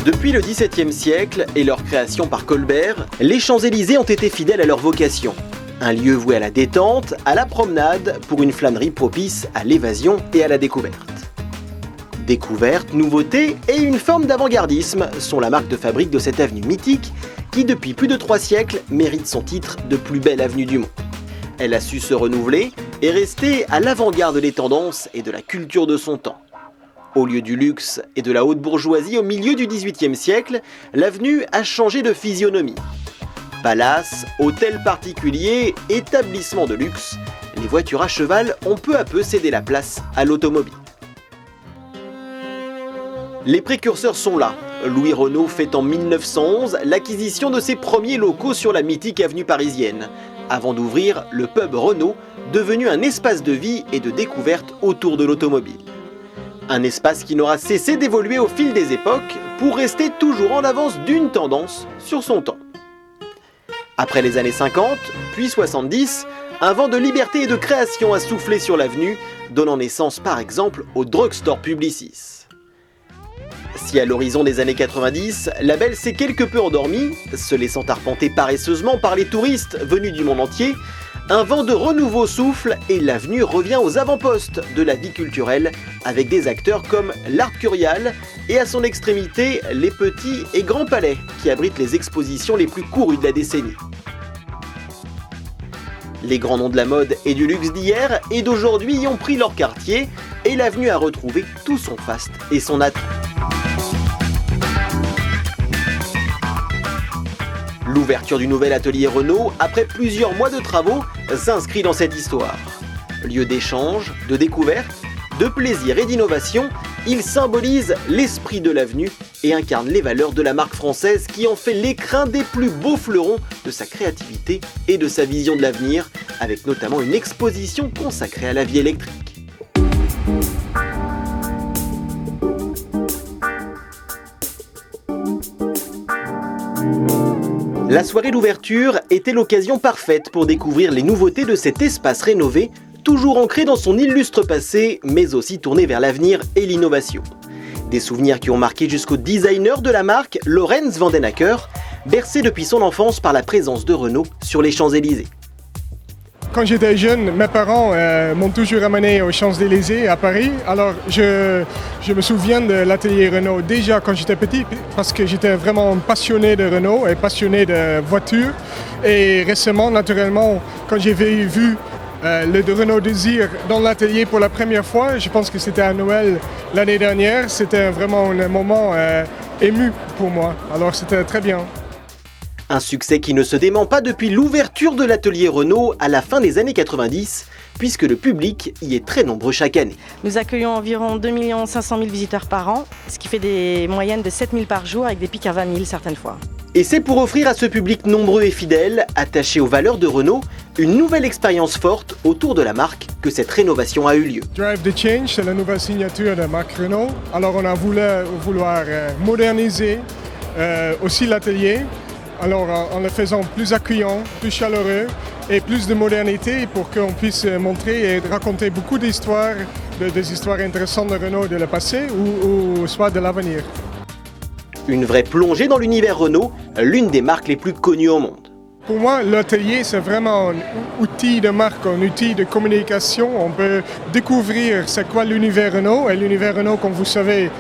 Depuis le XVIIe siècle et leur création par Colbert, les Champs-Élysées ont été fidèles à leur vocation. Un lieu voué à la détente, à la promenade, pour une flânerie propice à l'évasion et à la découverte. Découverte, nouveauté et une forme d'avant-gardisme sont la marque de fabrique de cette avenue mythique qui, depuis plus de 3 siècles, mérite son titre de plus belle avenue du monde. Elle a su se renouveler et rester à l'avant-garde des tendances et de la culture de son temps. Au lieu du luxe et de la haute bourgeoisie au milieu du XVIIIe siècle, l'avenue a changé de physionomie. Palaces, hôtels particuliers, établissements de luxe, les voitures à cheval ont peu à peu cédé la place à l'automobile. Les précurseurs sont là. Louis Renault fait en 1911 l'acquisition de ses premiers locaux sur la mythique avenue parisienne, avant d'ouvrir le pub Renault, devenu un espace de vie et de découverte autour de l'automobile. Un espace qui n'aura cessé d'évoluer au fil des époques pour rester toujours en avance d'une tendance sur son temps. Après les années 50, puis 70, un vent de liberté et de création a soufflé sur l'avenue, donnant naissance par exemple au drugstore Publicis. Si à l'horizon des années 90, la belle s'est quelque peu endormie, se laissant arpenter paresseusement par les touristes venus du monde entier, un vent de renouveau souffle et l'avenue revient aux avant-postes de la vie culturelle avec des acteurs comme l'Art Curial et à son extrémité les petits et grands palais qui abritent les expositions les plus courues de la décennie. Les grands noms de la mode et du luxe d'hier et d'aujourd'hui y ont pris leur quartier et l'avenue a retrouvé tout son faste et son attrait. L'ouverture du nouvel atelier Renault, après plusieurs mois de travaux, s'inscrit dans cette histoire. Lieu d'échange, de découverte, de plaisir et d'innovation, il symbolise l'esprit de l'avenue et incarne les valeurs de la marque française qui en fait l'écrin des plus beaux fleurons de sa créativité et de sa vision de l'avenir, avec notamment une exposition consacrée à la vie électrique. La soirée d'ouverture était l'occasion parfaite pour découvrir les nouveautés de cet espace rénové, toujours ancré dans son illustre passé, mais aussi tourné vers l'avenir et l'innovation. Des souvenirs qui ont marqué jusqu'au designer de la marque, Lorenz Vandenacker, bercé depuis son enfance par la présence de Renault sur les Champs-Élysées. Quand j'étais jeune, mes parents m'ont toujours amené aux Champs-Élysées à Paris. Alors je me souviens de l'atelier Renault déjà quand j'étais petit parce que j'étais vraiment passionné de Renault et passionné de voitures. Et récemment, naturellement, quand j'ai vu le Renault Désir dans l'atelier pour la première fois, je pense que c'était à Noël l'année dernière, c'était vraiment un moment ému pour moi. Alors c'était très bien. Un succès qui ne se dément pas depuis l'ouverture de l'atelier Renault à la fin des années 90, puisque le public y est très nombreux chaque année. Nous accueillons environ 2 500 000 visiteurs par an, ce qui fait des moyennes de 7 000 par jour avec des pics à 20 000 certaines fois. Et c'est pour offrir à ce public nombreux et fidèle, attaché aux valeurs de Renault, une nouvelle expérience forte autour de la marque que cette rénovation a eu lieu. Drive the Change, c'est la nouvelle signature de marque Renault. Alors on a vouloir moderniser aussi l'atelier. Alors en le faisant plus accueillant, plus chaleureux et plus de modernité pour qu'on puisse montrer et raconter beaucoup d'histoires, des histoires intéressantes de Renault de le passé ou soit de l'avenir. Une vraie plongée dans l'univers Renault, l'une des marques les plus connues au monde. Pour moi, l'atelier, c'est vraiment un outil de marque, un outil de communication. On peut découvrir c'est quoi l'univers Renault. Et l'univers Renault, comme vous savez,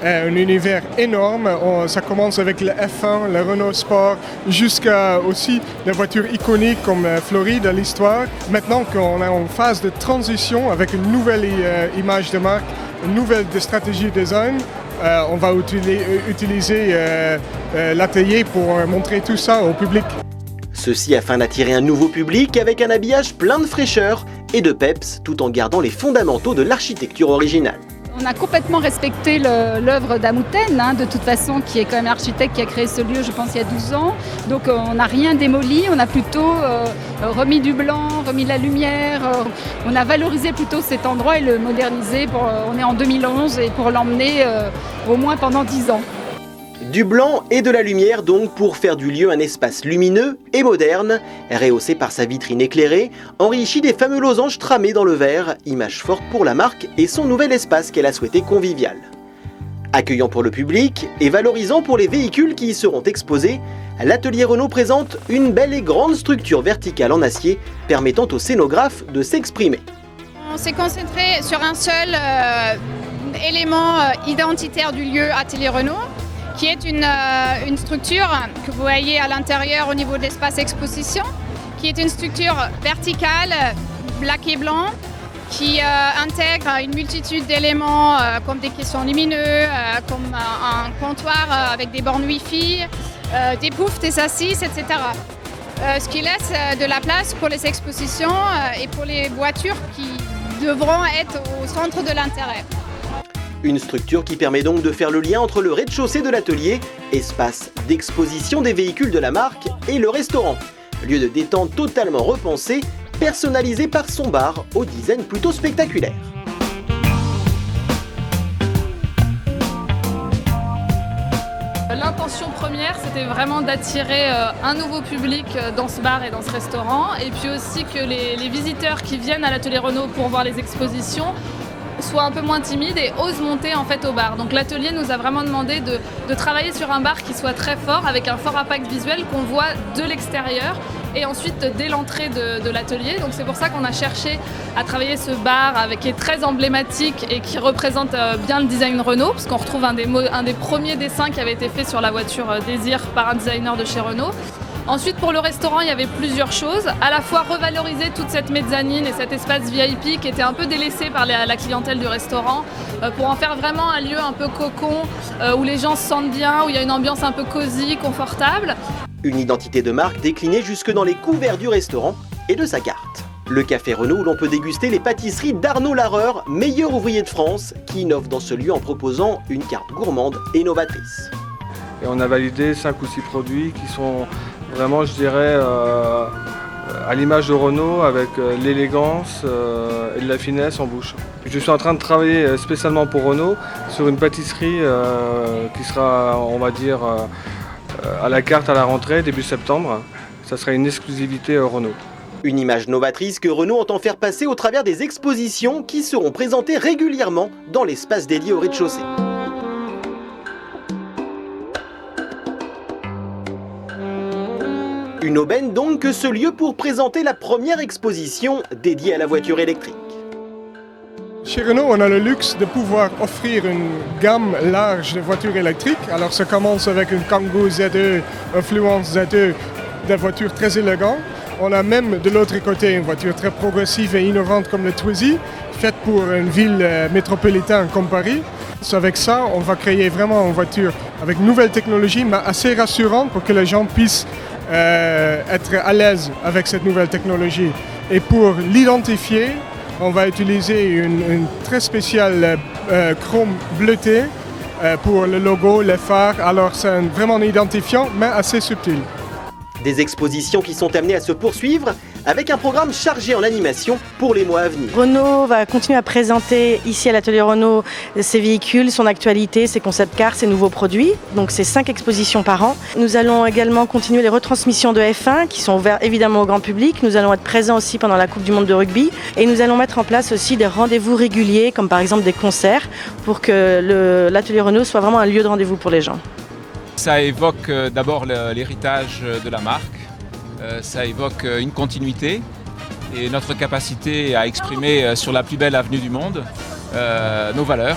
un univers énorme. Ça commence avec le F1, le Renault Sport, jusqu'à aussi des voitures iconiques comme Floride à l'histoire. Maintenant qu'on est en phase de transition avec une nouvelle image de marque, une nouvelle stratégie design, on va utiliser l'atelier pour montrer tout ça au public. Ceci afin d'attirer un nouveau public avec un habillage plein de fraîcheur et de peps tout en gardant les fondamentaux de l'architecture originale. On a complètement respecté l'œuvre d'Amouten, de toute façon, qui est quand même l'architecte qui a créé ce lieu, je pense, il y a 12 ans. Donc on n'a rien démoli, on a plutôt remis du blanc, remis de la lumière. On a valorisé plutôt cet endroit et le modernisé. On est en 2011 et pour l'emmener au moins pendant 10 ans. Du blanc et de la lumière donc pour faire du lieu un espace lumineux et moderne, rehaussé par sa vitrine éclairée, enrichi des fameux losanges tramés dans le verre, image forte pour la marque et son nouvel espace qu'elle a souhaité convivial. Accueillant pour le public et valorisant pour les véhicules qui y seront exposés, l'atelier Renault présente une belle et grande structure verticale en acier permettant aux scénographes de s'exprimer. On s'est concentré sur un seul élément identitaire du lieu Atelier Renault, qui est une structure que vous voyez à l'intérieur au niveau de l'espace exposition, qui est une structure verticale, black et blanc, qui intègre une multitude d'éléments comme des caissons lumineux, comme un comptoir avec des bornes Wi-Fi, des poufs, des assises, etc. Ce qui laisse de la place pour les expositions et pour les voitures qui devront être au centre de l'intérêt. Une structure qui permet donc de faire le lien entre le rez-de-chaussée de l'atelier, espace d'exposition des véhicules de la marque, et le restaurant. Lieu de détente totalement repensé, personnalisé par son bar au design plutôt spectaculaire. L'intention première, c'était vraiment d'attirer un nouveau public dans ce bar et dans ce restaurant, et puis aussi que les visiteurs qui viennent à l'atelier Renault pour voir les expositions soient un peu moins timides et osent monter en fait au bar. Donc l'atelier nous a vraiment demandé de travailler sur un bar qui soit très fort, avec un fort impact visuel qu'on voit de l'extérieur et ensuite dès l'entrée de l'atelier. Donc c'est pour ça qu'on a cherché à travailler ce bar qui est très emblématique et qui représente bien le design Renault, parce qu'on retrouve un des premiers dessins qui avait été fait sur la voiture Désir par un designer de chez Renault. Ensuite, pour le restaurant, il y avait plusieurs choses. À la fois revaloriser toute cette mezzanine et cet espace VIP qui était un peu délaissé par la clientèle du restaurant, pour en faire vraiment un lieu un peu cocon, où les gens se sentent bien, où il y a une ambiance un peu cosy, confortable. Une identité de marque déclinée jusque dans les couverts du restaurant et de sa carte. Le café Renault où l'on peut déguster les pâtisseries d'Arnaud Larreur, meilleur ouvrier de France, qui innove dans ce lieu en proposant une carte gourmande et novatrice. Et on a validé 5 ou 6 produits qui sont vraiment, je dirais, à l'image de Renault, avec l'élégance et de la finesse en bouche. Je suis en train de travailler spécialement pour Renault sur une pâtisserie qui sera, on va dire, à la carte à la rentrée, début septembre. Ça sera une exclusivité Renault. Une image novatrice que Renault entend faire passer au travers des expositions qui seront présentées régulièrement dans l'espace dédié au rez-de-chaussée. Une aubaine donc que ce lieu pour présenter la première exposition dédiée à la voiture électrique. Chez Renault, on a le luxe de pouvoir offrir une gamme large de voitures électriques. Alors ça commence avec une Kangoo Z2, un Fluence Z2, des voitures très élégantes. On a même de l'autre côté une voiture très progressive et innovante comme le Twizy, faite pour une ville métropolitaine comme Paris. Avec ça, on va créer vraiment une voiture avec une nouvelle technologie, mais assez rassurante pour que les gens puissent être à l'aise avec cette nouvelle technologie. Et pour l'identifier, on va utiliser une très spéciale chrome bleuté pour le logo, les phares. Alors c'est vraiment identifiant, mais assez subtil. Des expositions qui sont amenées à se poursuivre avec un programme chargé en animation pour les mois à venir. Renault va continuer à présenter ici à l'atelier Renault ses véhicules, son actualité, ses concept cars, ses nouveaux produits. Donc c'est 5 expositions par an. Nous allons également continuer les retransmissions de F1 qui sont ouvertes évidemment au grand public. Nous allons être présents aussi pendant la Coupe du Monde de rugby et nous allons mettre en place aussi des rendez-vous réguliers comme par exemple des concerts pour que l'atelier Renault soit vraiment un lieu de rendez-vous pour les gens. Ça évoque d'abord l'héritage de la marque, ça évoque une continuité et notre capacité à exprimer sur la plus belle avenue du monde nos valeurs,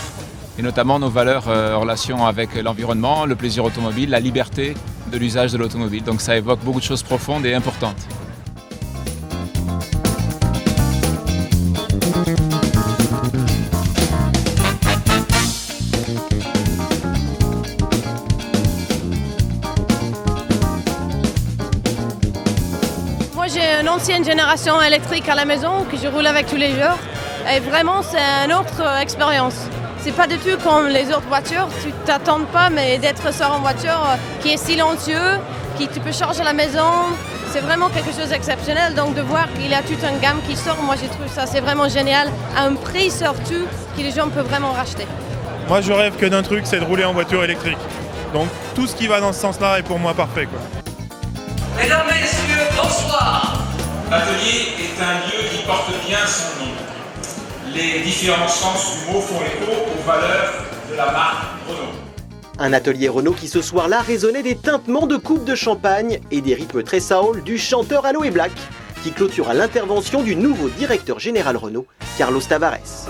et notamment nos valeurs en relation avec l'environnement, le plaisir automobile, la liberté de l'usage de l'automobile. Donc ça évoque beaucoup de choses profondes et importantes. Moi j'ai une ancienne génération électrique à la maison que je roule avec tous les jours et vraiment c'est une autre expérience. C'est pas du tout comme les autres voitures, tu t'attends pas mais d'être sur une voiture qui est silencieux, qui tu peux charger à la maison, c'est vraiment quelque chose d'exceptionnel. Donc de voir qu'il y a toute une gamme qui sort, moi je trouve ça c'est vraiment génial, à un prix surtout que les gens peuvent vraiment racheter. Moi je rêve que d'un truc, c'est de rouler en voiture électrique. Donc tout ce qui va dans ce sens-là est pour moi parfait, quoi. Mesdames, Messieurs, bonsoir. L'atelier est un lieu qui porte bien son nom. Les différents sens du mot font écho aux valeurs de la marque Renault. Un atelier Renault qui ce soir-là résonnait des tintements de coupes de champagne et des rythmes très soul du chanteur Aloe Blacc, qui clôtura l'intervention du nouveau directeur général Renault, Carlos Tavares.